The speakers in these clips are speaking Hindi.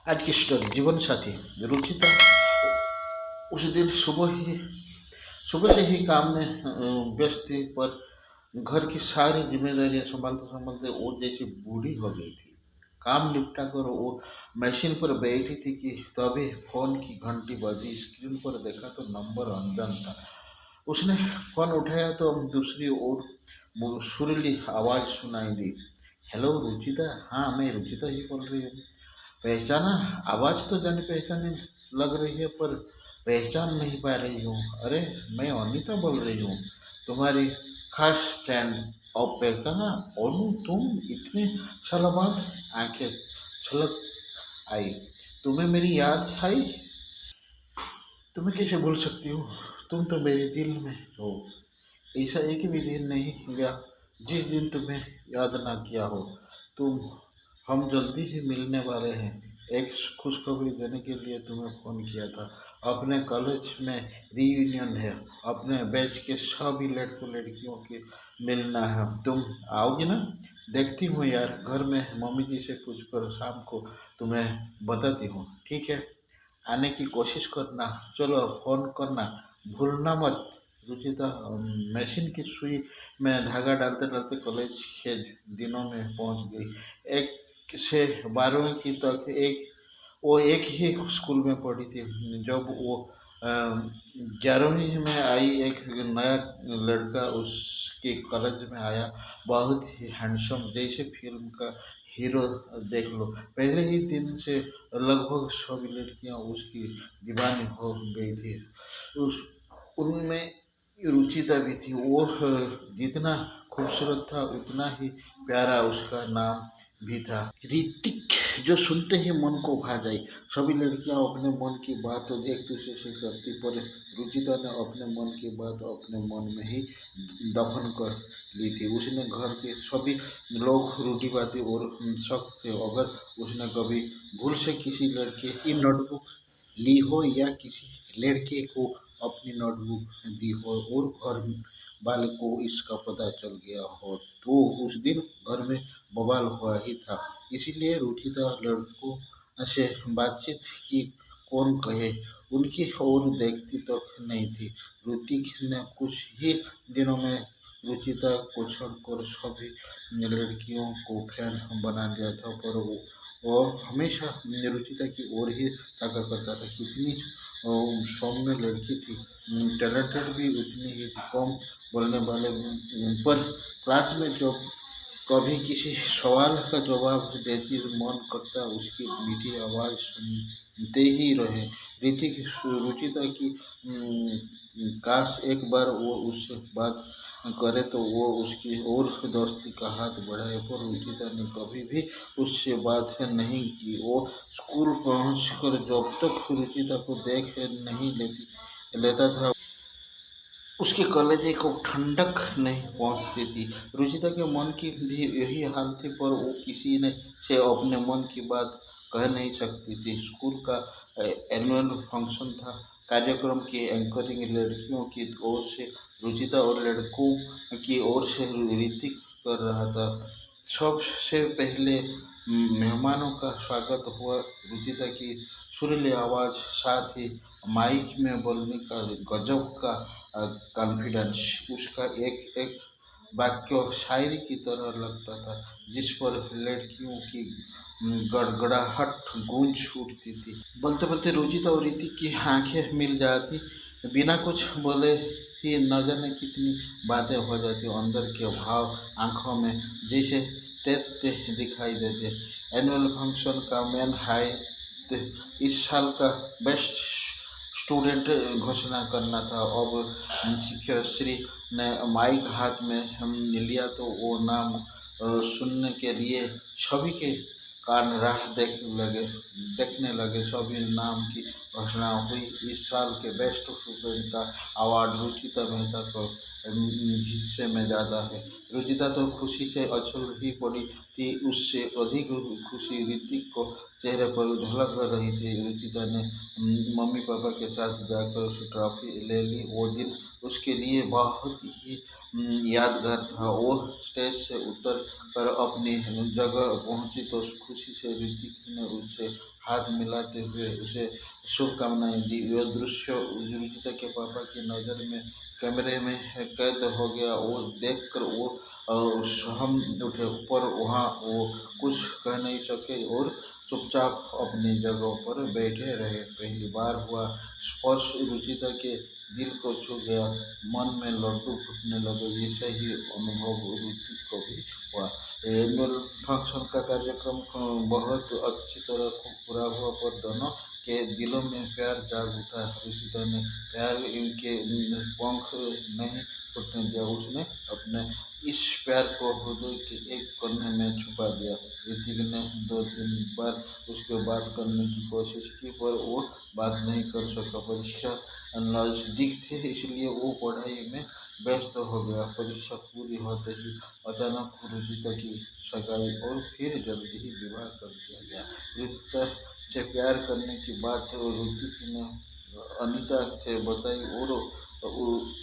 आज की स्टोरी जीवन साथी रुचिता उस दिन सुबह से ही काम में व्यस्त थी, पर घर की सारी जिम्मेदारियां संभालते संभालते वो जैसी बूढ़ी हो गई थी। काम निपटा कर वो मशीन पर बैठी थी कि तभी फोन की घंटी बजी। स्क्रीन पर देखा तो नंबर अनजान था। उसने फोन उठाया तो दूसरी ओर सुरीली आवाज सुनाई दी। हेलो रुचिता, हाँ मैं रुचिता ही बोल रही हूँ। पहचाना? आवाज तो जानी पहचानी लग रही है, पर पहचान नहीं पा रही हूँ। अरे, मैं अनीता बोल रही हूँ, तुम्हारी खास फ्रेंड। और पहचाना? ओनू, तुम इतने सालों बाद। आंखें छलक आई। तुम्हें मेरी याद आई? तुम्हें कैसे भूल सकती हूँ? तुम तो मेरे दिल में हो। ऐसा एक भी दिन नहीं गया जिस दिन तुम्हें याद ना किया हो। तुम हम जल्दी ही मिलने वाले हैं। एक खुशखबरी देने के लिए तुम्हें फोन किया था। अपने कॉलेज में रीयूनियन है। अपने बैच के सभी लड़कों लड़कियों के मिलना है। तुम आओगी ना? देखती हूँ यार, घर में मम्मी जी से पूछकर शाम को तुम्हें बताती हूँ, ठीक है? आने की कोशिश करना। चलो फोन करना भूलना मत। रुचिता मशीन की सुई में धागा डालते डालते कॉलेज के दिनों में पहुंच गई। 1 से 12वीं की तक एक ही स्कूल में पढ़ी थी। जब वो 11वीं में आई, एक नया लड़का उसके कॉलेज में आया। बहुत ही हैंडसम, जैसे फिल्म का हीरो। देख लो, पहले ही दिन से लगभग सभी लड़कियां उसकी दीवानी हो गई थी। उस उनमें रुचिता भी थी। वो जितना खूबसूरत था उतना ही प्यारा उसका नाम भी था, ऋतिक। जो सुनते ही मन को भा जाए। सभी लड़कियां अपने मन की बात तो एक दूसरे से करती, पर रुचिता ने अपने मन की बात अपने मन में ही दफन कर ली थी। उसने घर के सभी लोग रूढ़िवादी और सख्त थे। अगर उसने कभी भूल से किसी लड़के की नोटबुक ली हो या किसी लड़के को अपनी नोटबुक दी हो और घर वाले को इसका पता चल गया हो, तो उस दिन घर में बवाल हुआ ही था। इसीलिए रुचिता लड़कों से बातचीत की कौन कहे, उनकी ओर देखती तक नहीं थी। ऋतिक ने कुछ ही दिनों में रुचिता को छोड़कर सभी लड़कियों को फ्रेंड बना लिया था, पर वो हमेशा रुचिता की ओर ही ताका करता था। कितनी सौम्य लड़की थी, टैलेंटेड भी उतनी ही कम बोलने वाले। पर क्लास में जब कभी किसी सवाल का जवाब देती मन करता उसकी मीठी आवाज़ सुनते ही रहे। ऋतिक रुचिता की काश एक बार वो उससे बात करे तो वो उसकी और दोस्ती का हाथ बढ़ाए, पर रुचिता ने कभी भी उससे बात नहीं की। वो स्कूल पहुंचकर जब तक रुचिता को देख नहीं लेता था, उसके कलेजे को ठंडक नहीं पहुंचती थी। रुचिता के मन की भी यही हाल थी, पर वो किसी ने से अपने मन की बात कह नहीं सकती थी। स्कूल का एनुअल फंक्शन था। कार्यक्रम की एंकरिंग लड़कियों की ओर से रुचिता और लड़कों की ओर से ऋतिक कर रहा था। सबसे पहले मेहमानों का स्वागत हुआ। रुचिता की सुरीली आवाज़, साथ ही माइक में बोलने का गजब का कॉन्फिडेंस। उसका एक एक वाक्य शायरी की तरह लगता था, जिस पर लड़कियों की गड़गड़ाहट गूंज उठती थी। बोलते बोलते रुचिता और ऋतिक की आंखें मिल जाती। बिना कुछ बोले ही न जाने कितनी बातें हो जाती। अंदर के भाव आंखों में जैसे तैरते दिखाई देते। एनुअल फंक्शन का मेन हाइट इस साल का बेस्ट स्टूडेंट घोषणा करना था। अब शिक्षक श्री ने माइक हाथ में लिया तो वो नाम सुनने के लिए सभी के कान राह देखने लगे। सभी नाम की घोषणा हुई। इस साल के बेस्ट स्टूडेंट का अवार्ड रुचिता मेहता को हिस्से में ज़्यादा है। रुचिता तो खुशी से उछल ही पड़ी थी। उससे अधिक खुशी ऋतिक को चेहरे पर झलक रही थी। रुचिता ने मम्मी पापा के साथ जाकर उस ट्रॉफी ले ली। वो दिन उसके लिए बहुत ही यादगार था। वो स्टेज से उतर कर अपनी जगह पहुंची तो खुशी से ऋतिक ने उससे हाथ मिलाते हुए उसे शुभकामनाएं दी। यह दृश्य रुचिता के पापा की नज़र में कैमरे में कैद हो गया। वो देखकर वो सहम उठे, पर वहाँ वो कुछ कह नहीं सके और चुपचाप अपनी जगह पर बैठे रहे। पहली बार हुआ स्पर्श रुचिता के दिल को छू गया, मन में लड्डू फूटने लगे। ऐसा ही अनुभव ऋतिक को भी हुआ। एनुअल फंक्शन का कार्यक्रम बहुत अच्छी तरह पूरा हुआ, पर दोनों के दिलों में प्यार जाग उठा। रुचिता ने प्यार इनके पंख नहीं फूटने दिया, उसने अपने इस प्यार को हृदय के एक कोने में छुपा दिया। ऋतिक ने 2-3 बार उसके बात करने की कोशिश की, पर वो बात नहीं कर सका। परीक्षा नजदीक थी, इसलिए वो पढ़ाई में व्यस्त हो गया। परीक्षा पूरी होते ही अचानक रुचिता की सगाई और फिर जल्दी ही विवाह कर दिया गया। रुचिता से प्यार करने की बात ऋतिक ने अनीता से बताई और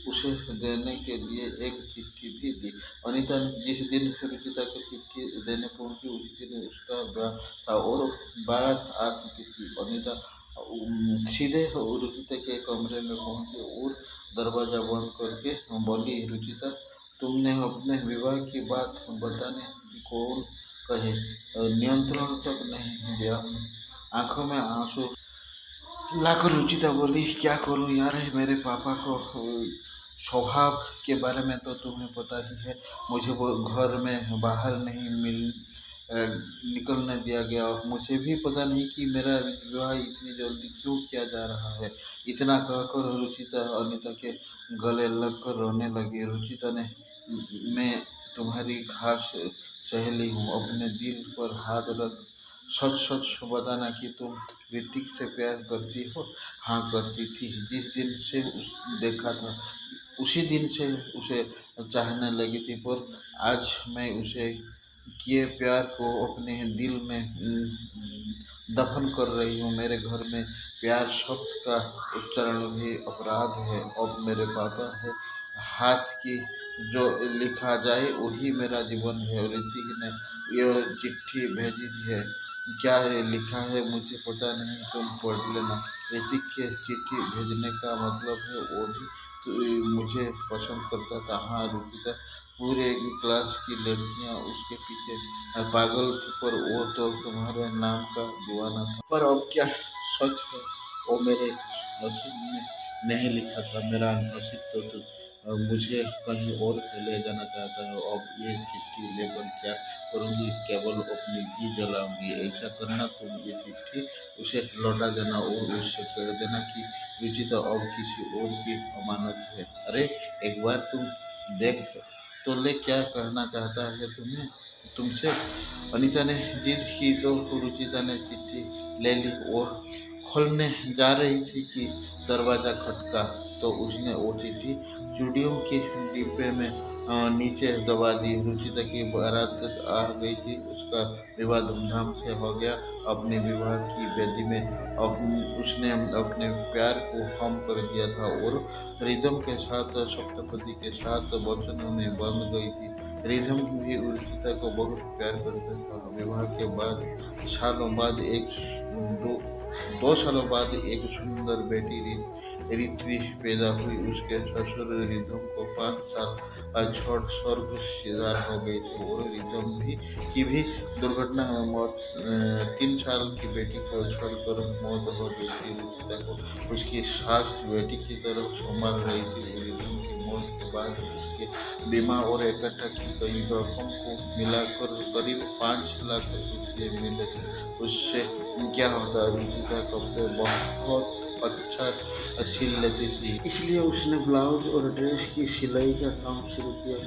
उसे देने के लिए एक चिट्ठी भी दी। अनीता ने जिस दिन रुचिता को चिट्ठी देने पहुंची, उसी दिन उसका ब्याह था और बारात आ चुकी थी। अनीता सीधे रुचिता के कमरे में पहुंची और दरवाजा बंद करके बोली, रुचिता, तुमने अपने विवाह की बात बताने की कौन कहे, नियंत्रण तक नहीं दिया। आंखों में आंसू लाकर रुचिता बोली, क्या करूं यार, मेरे पापा को स्वभाव के बारे में तो तुम्हें पता ही है। मुझे वो घर में बाहर नहीं निकलने दिया गया। मुझे भी पता नहीं कि मेरा विवाह इतनी जल्दी क्यों किया जा रहा है। इतना कहकर रुचिता अनीता के गले लगकर रोने लगी। रुचिता ने, मैं तुम्हारी खास सहेली हूँ, अपने दिल पर हाथ रख सच सच बताना कि तुम ऋतिक से प्यार करती हो। हाँ, करती थी। जिस दिन से देखा था उसी दिन से उसे चाहने लगी थी, पर आज मैं उसे किए प्यार को अपने दिल में दफन कर रही हूँ। मेरे घर में प्यार शब्द का उच्चारण भी अपराध है। अब मेरे पापा है हाथ की जो लिखा जाए वही मेरा जीवन है। ऋतिक ने यह चिट्ठी भेजी है, क्या है लिखा है मुझे पता नहीं, तुम पढ़ लेना। ऋतिक के चिट्ठी भेजने का मतलब है वो भी तो मुझे पसंद करता था। हाँ रुचिता, पूरे क्लास की लड़कियां उसके पीछे पागल थी, पर वो तो तुम्हारे नाम का दीवाना था। पर अब क्या सच है, वो मेरे नसीब में नहीं लिखा था। मेरा नसीब तो मुझे कहीं और ले जाना चाहता है। अब ये चिट्ठी लेकर क्या करूँगी, केवल अपनी जी जलाऊंगी। ऐसा करना, तुम ये चिट्ठी उसे लौटा देना और उससे कह देना कि रुचिता अब किसी और की अमानत है। अरे एक बार तुम देख तो ले, क्या कहना चाहता है तुम्हें तुमसे। अनीता ने जिद की तो रुचिता ने चिट्ठी ले ली और खोलने जा रही थी कि दरवाजा खटका, तो उसने वो चिट्ठी चूड़ियों के डिब्बे में नीचे दबा दी। रुचिता की बारात आ गई थी, उसका विवाह धूमधाम से हो गया। अपने विवाह की वेदी में उसने अपने प्यार को हम कर दिया था और रिदम के साथ सप्तपदी के साथ वचनों में बंध गई थी। रिदम भी रुचिता को बहुत प्यार करता था। विवाह के बाद सालों बाद दो 2 सालों बाद एक सुंदर बेटी ऋत्वी पैदा हुई। उसके ससुर रिदम को 5 साल छोड़ स्वर्ग सिधार हो गए थे और रिदम की भी दुर्घटना में मौत। 3 साल की बेटी को छोड़कर मौत हो गई थी। रुचिता को उसकी सास बेटी की तरफ संभाल रही थी। रिदम की मौत के बाद उसके बीमा और इकट्ठा की गई रकम को मिलाकर करीब 5 लाख रुपये मिले थे। उससे क्या होता, रुचिता कपड़े बहुत अच्छा सिल लेती थी, इसलिए उसने ब्लाउज और ड्रेस की सिलाई का काम शुरू किया,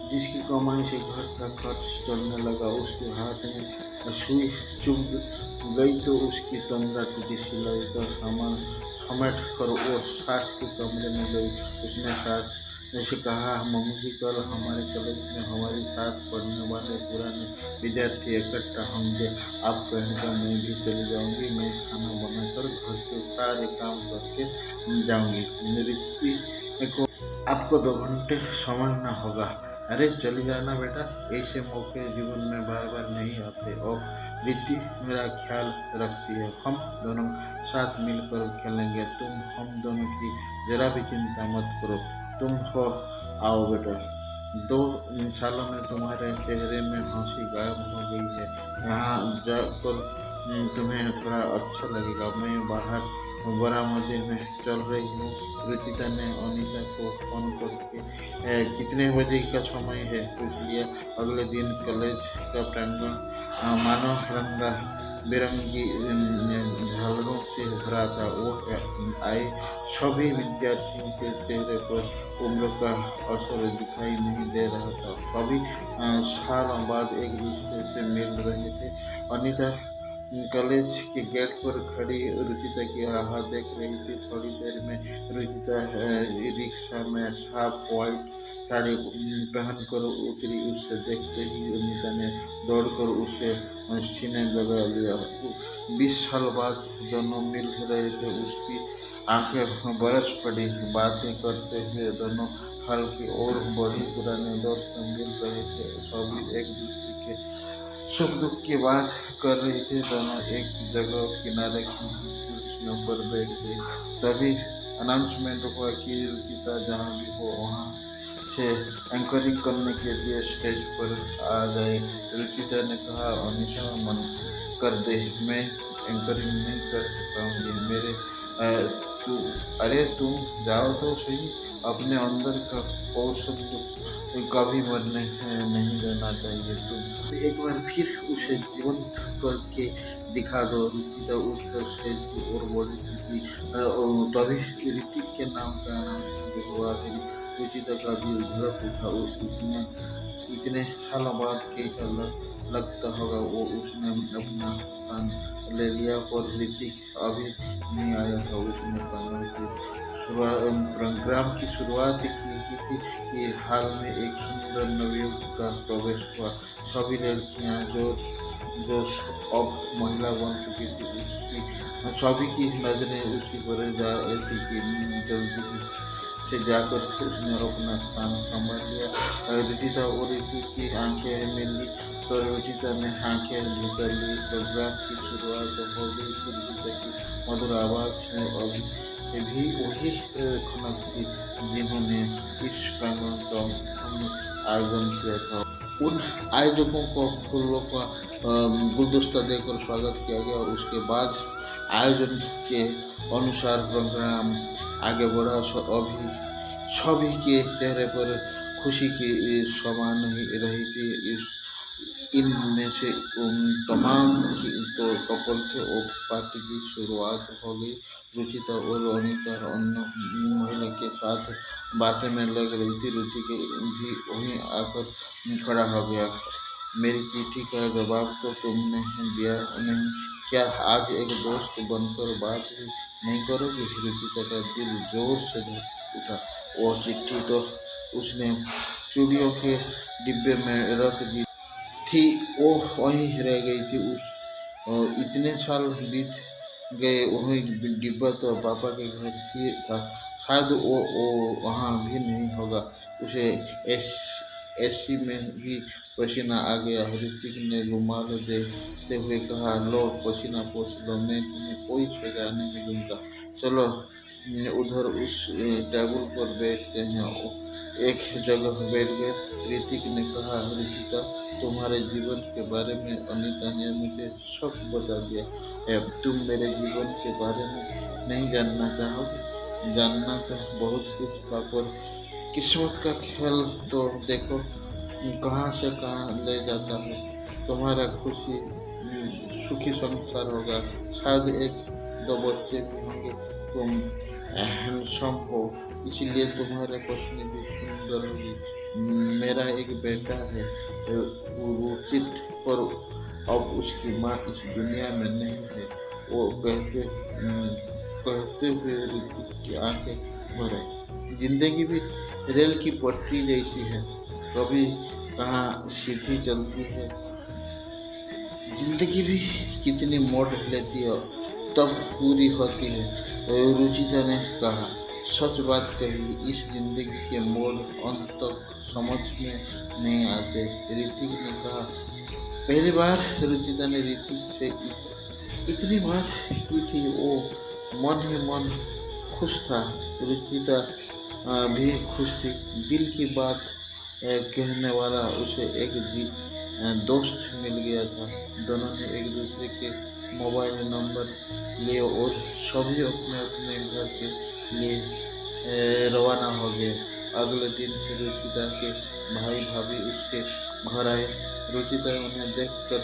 जिसकी कमाई से घर का खर्च चलने लगा। उसके हाथ में सुई चुभ गई तो उसकी तंद्रा टूटी। सिलाई का सामान समेट कर वो सास के कमरे में गई। उसने सास से कहा, मम्मी जी, कल हमारे कॉलेज में हमारे साथ पढ़ने वाले पुराने विद्यार्थी इकट्ठा होंगे। आप कहने मैं भी चली जाऊंगी। मैं खाना बनाकर घर के सारे काम करके जाऊंगी। ऋत्वी को आपको 2 घंटे समझना होगा। अरे चली जाना बेटा, ऐसे मौके जीवन में बार बार नहीं आते। और रिद्धि मेरा ख्याल रखती है, हम दोनों साथ मिलकर खेलेंगे। तुम हम दोनों की जरा भी चिंता मत करो। तुम हो, आओ बेटा। 2 सालों में तुम्हारे चेहरे में हंसी गायब हो गई है। यहाँ जाकर तुम्हें थोड़ा अच्छा लगेगा। मैं बाहर बरामदे में चल रही हूँ। रुचिता ने अनीता को फोन करके कितने बजे का समय है पूछ लिया। अगले दिन कॉलेज का प्रांगण मानो रंगा बिरंगी झालरों से भरा था। वो आए सभी विद्यार्थियों के चेहरे पर उम्र का असर दिखाई नहीं दे रहा था। सभी सालों बाद एक दूसरे से मिल रहे थे। अनीता कॉलेज के गेट पर खड़ी रुचिता की राह देख रही थी। थोड़ी देर में रुचिता रिक्शा में साफ व्हाइट साड़ी पहनकर उतरी। उससे देखते ही अनीता ने दौड़कर उसे सीने लगा लिया। 20 साल बाद दोनों मिल रहे थे। उसकी आंखें बरस पड़ी। बातें करते हुए दोनों हल्की और बड़ी पुराने दोस्त मिल रहे थे। सभी एक दूसरे के सुख दुख की बात कर रहे थे। दोनों एक जगह किनारे की कुर्सियों पर बैठ गए। तभी अनाउंसमेंट हुआ कि रुचिता जहाँ भी हो वहाँ से एंकरिंग करने के लिए स्टेज पर आ जाए। रुचिता ने कहा, अनीता मन कर दे, मैं एंकरिंग नहीं कर पाऊंगी। तू अरे तुम जाओ तो सही। अपने अंदर का कौशल कभी मरने नहीं देना चाहिए। तुम एक बार फिर उसे जीवंत करके दिखा दो। रुचिता उठकर स्टेज की ओर बढ़ी थी। तभी ऋतिक के नाम का अनाउंसमेंट हुआ। फिर रुचिता का दिल धड़क उठा। इतने सालों बाद कैसा लगता होगा। वो उसने अपना स्थान ले लिया और ऋतिक अभी नहीं आया था। उसने प्रोग्राम की शुरुआत की थी कि हाल में एक सुंदर नवयुवक का प्रवेश हुआ। सभी लड़कियां जो जो अब महिला बन चुकी थी, उसकी सभी की नजरें उसी पर जा रही थी कि जल्दी से जाकर उसने अपना स्थान संभाल लिया। रुचिता और ऋतु की आंखें मिली तो रुचिता ने आंखें झुका ली। प्रोग्राम की शुरुआत हो गई। रुचिता की मधुर आवाज में भी वही खनक थी जिन्होंने इस प्रांगण का आयोजन किया था। उन आयोजकों को फूलों का गुलदस्ता देकर स्वागत किया गया। उसके बाद आयोजन के अनुसार प्रोग्राम आगे बढ़ा। अभी सभी के चेहरे पर खुशी की समान ही रही थी। इनमें से तमाम की तो कपल थे और पार्टी की शुरुआत हो गई। रुचिता और अनीता अन्य महिला के साथ बातें में लग रही थी। ऋतिक भी वहीं आकर खड़ा हो गया। मेरी चिट्ठी का जवाब तो तुमने दिया नहीं, क्या आज एक दोस्त बनकर बात भी नहीं करोगी? रुचिता का दिल जोर से धड़क उठा। वो चिट्ठी तो उसने चूड़ियों के डिब्बे में रख दी थी, वो वहीं रह गई थी। इतने साल बीत गए, वही डिब्बा तो पापा के घर ही था। शायद वो वहाँ भी नहीं होगा। उसे एसी में भी पसीना आ गया। ऋतिक ने रुमाल देते हुए कहा, लो पसीना पोंछ लो, मैं तुम्हें कोई सजा नहीं दूंगा। चलो उधर उस टेबल पर बैठते हैं। एक जगह बैठ गए। ऋतिक ने कहा, रुचिता तुम्हारे जीवन के बारे में अनीता ने मुझे सब बता दिया है। तुम मेरे जीवन के बारे में नहीं जानना चाहोगे? जानना तो बहुत कुछ था, पर किस्मत का खेल तो देखो कहाँ से कहाँ ले जाता है। तुम्हारा खुशी सुखी संसार होगा, शायद 1-2 बच्चे भी होंगे। तुम हैंडसम हो, इसलिए तुम्हारे पत्नी भी सुंदर होगी। मेरा एक बेटा है रुचित, पर अब उसकी माँ इस दुनिया में नहीं है। वो कहते हुए ऋतिक की आंखें भर आई। जिंदगी भी रेल की पटरी जैसी है, कभी कहाँ सीधी चलती है। जिंदगी भी कितनी मोड़ लेती है, तब पूरी होती है। रुचिता ने कहा, सच बात कही, इस जिंदगी के मोड़ अंत तक समझ में नहीं आते। ऋतिक ने कहा। पहली बार रुचिता ने ऋतिक से इतनी बात की थी, वो मन ही मन खुश था। रुचिता भी खुश थी। दिल की बात कहने वाला उसे एक दोस्त मिल गया था। दोनों ने एक दूसरे के मोबाइल नंबर लिए और सभी अपने अपने घर के लिए रवाना हो गए। अगले दिन रुचिता के भाई भाभी उसके घर आए। रुचिता उन्हें देखकर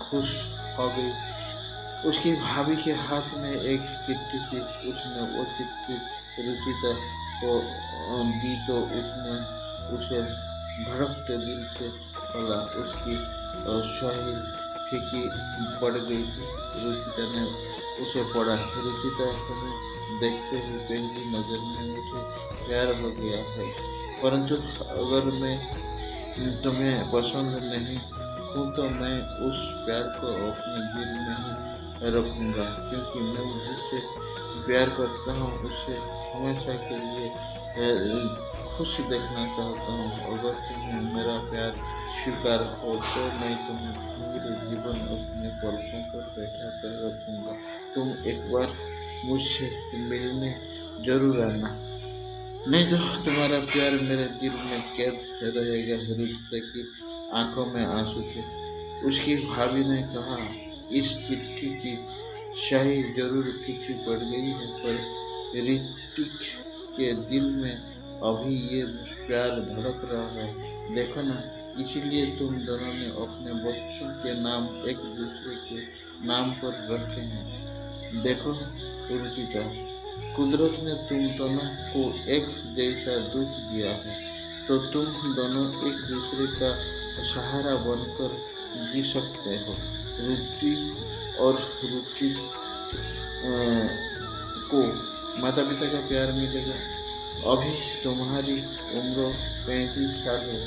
खुश हो गई। उसकी भाभी के हाथ में एक चिट्ठी थी। उसने वो चिट्ठी रुचिता को दी तो उसने उसे धड़कते दिल से खोला। उसकी स्याही फीकी पड़ गई थी। रुचिता ने उसे पढ़ा। रुचिता, तुम्हें देखते ही पहली नजर में मुझे प्यार हो गया है, परंतु अगर मैं तुम्हें पसंद नहीं हूँ तो मैं उस प्यार को अपने दिल में ही रखूँगा, क्योंकि मैं जिससे प्यार करता हूँ उसे हमेशा के लिए खुश देखना चाहता हूँ। अगर तुम्हें मेरा प्यार स्वीकार हो तो मैं तुम्हें पूरे जीवन अपने पलकों पर बैठा कर रखूँगा। तुम एक बार मुझसे मिलने जरूर आना, नहीं तो तुम्हारा प्यार मेरे दिल में कैद रहेगा। रुचिता की आंखों में आंसू थे। उसकी भाभी ने कहा, इस चिट्ठी की स्याही जरूर फीकी पड़ गई है, पर ऋतिक के दिल में अभी ये प्यार धड़क रहा है। देखो ना, इसीलिए तुम दोनों ने अपने बच्चों के नाम एक दूसरे के नाम पर रखे हैं। देखो रुचिता, कुदरत ने तुम दोनों को एक जैसा दुख दिया है, तो तुम दोनों एक दूसरे का सहारा बनकर जी सकते हो। रुचि और रुचित को माता पिता का प्यार मिलेगा। अभी तुम्हारी उम्र 35 साल है।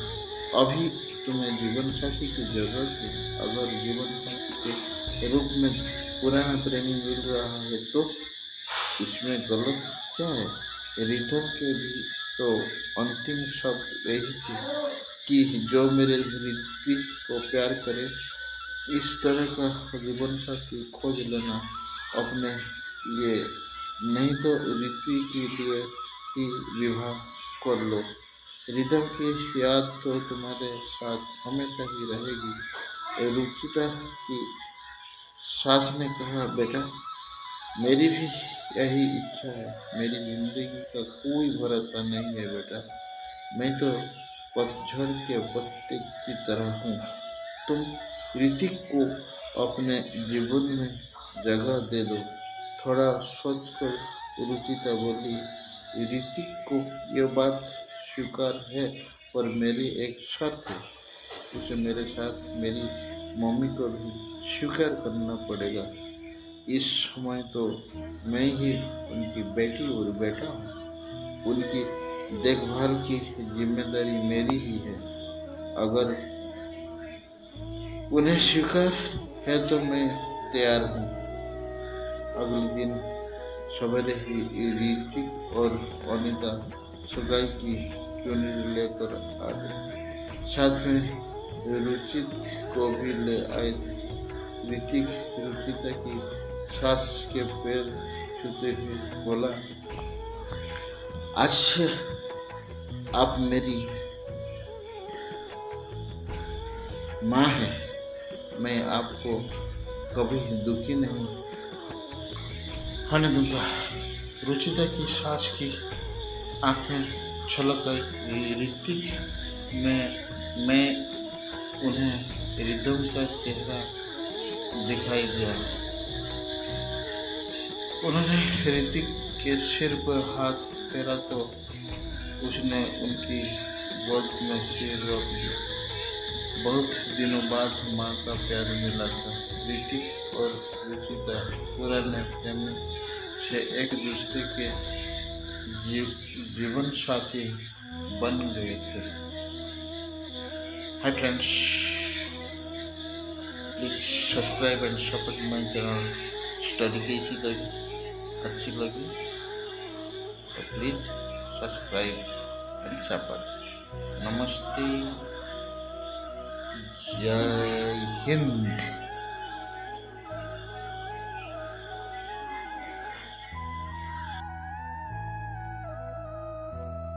अभी तुम्हें जीवन साथी की जरूरत है। अगर जीवन साथी के रूप में पुराना प्रेमी मिल रहा है तो इसमें गलत क्या है? रिथम के भी तो अंतिम शब्द यही थी कि जो मेरे ऋत्विक को प्यार करे। इस तरह का जीवन साथी खोज लेना अपने लिए, नहीं तो ऋत्विक के लिए ही विवाह कर लो। रिदम की याद तो तुम्हारे साथ हमेशा ही रहेगी। रुचिता की सास ने कहा, बेटा मेरी भी यही इच्छा है। मेरी जिंदगी का कोई भरोसा नहीं है बेटा। मैं तो पतझड़ के पत्ते की तरह हूँ। तुम ऋतिक को अपने जीवन में जगह दे दो। थोड़ा सोचकर रुचिता बोली, ऋतिक को यह बात स्वीकार है, पर मेरी एक शर्त है। उसे मेरे साथ मेरी मम्मी को भी स्वीकार करना पड़ेगा। इस समय तो मैं ही उनकी बेटी और बेटा हूँ। उनकी देखभाल की जिम्मेदारी मेरी ही है। अगर उन्हें स्वीकार है तो मैं तैयार हूँ। अगले दिन सवेरे ही ऋतिक और अनीता सगाई की चुनरी लेकर आ गए। साथ में रुचित को भी ले आए थे। ऋतिक रुचिता की सास के पैर छूते हुए बोला, आज से आप मेरी माँ है। मैं आपको कभी दुखी नहीं होने दूंगा। रुचिता की सास की आंखें छलक गई। ऋतिक मैं उन्हें रिदम का चेहरा दिखाई दिया। उन्होंने ऋतिक के सिर पर हाथ फेरा तो उसने उनकी गोद में सिर रख दिया। बहुत दिनों बाद माँ का प्यार मिला था। ऋतिक और रुचिता पुराने प्रेम से एक दूसरे के जीवन साथी बन गए थे। Hi friends, please subscribe and support my channel. Study कैसी लगी, अच्छी लगी तो प्लीज सब्सक्राइब एंड सपोर्ट। नमस्ते, जय हिंद।